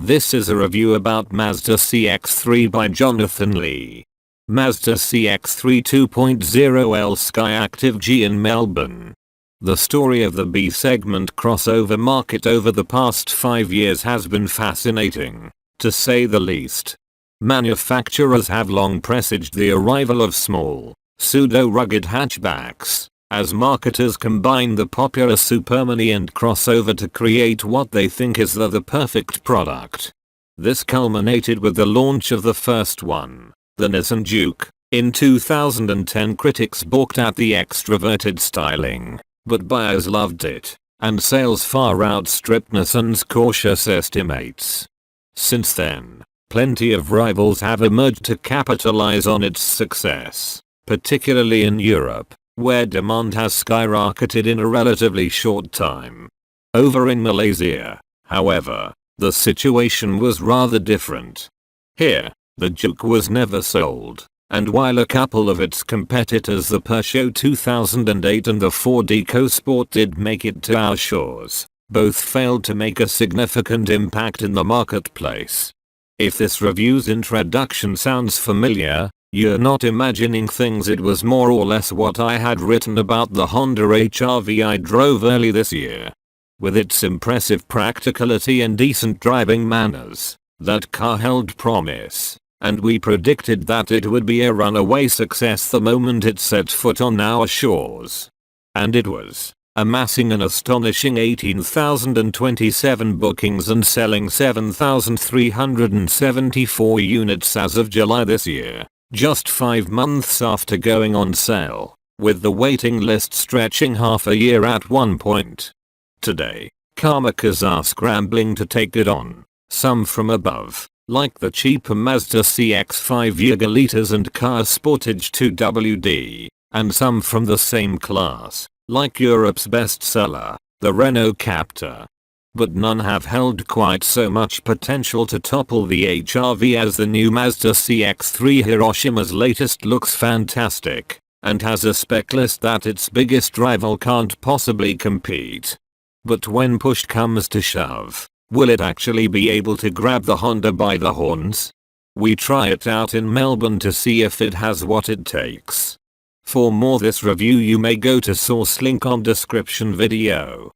This is a review about Mazda CX-3 by Jonathan Lee. Mazda CX-3 2.0L SkyActiv G in Melbourne. The story of the B-segment crossover market over the past 5 years has been fascinating, to say the least. Manufacturers have long presaged the arrival of small, pseudo-rugged hatchbacks, as marketers combine the popular Supermini and crossover to create what they think is the perfect product. This culminated with the launch of the first one, the Nissan Juke, in 2010. Critics balked at the extroverted styling, but buyers loved it, and sales far outstripped Nissan's cautious estimates. Since then, plenty of rivals have emerged to capitalize on its success, particularly in Europe, where demand has skyrocketed in a relatively short time. Over in Malaysia, however, the situation was rather different. Here, the Juke was never sold, and while a couple of its competitors, the Peugeot 2008 and the Ford EcoSport, did make it to our shores, both failed to make a significant impact in the marketplace. If this review's introduction sounds familiar, you're not imagining things. It was more or less what I had written about the Honda HR-V I drove early this year. With its impressive practicality and decent driving manners, that car held promise, and we predicted that it would be a runaway success the moment it set foot on our shores. And it was, amassing an astonishing 18,027 bookings and selling 7,374 units as of July this year. Just 5 months after going on sale, with the waiting list stretching half a year at one point. Today, carmakers are scrambling to take it on, some from above, like the cheaper Mazda CX-5 Gigaliters and Car Sportage 2WD, and some from the same class, like Europe's bestseller, the Renault Captur. But none have held quite so much potential to topple the HR-V as the new Mazda CX-3. Hiroshima's latest looks fantastic, and has a spec list that its biggest rival can't possibly compete. But when push comes to shove, will it actually be able to grab the Honda by the horns? We try it out in Melbourne to see if it has what it takes. For more this review you may go to source link on description video.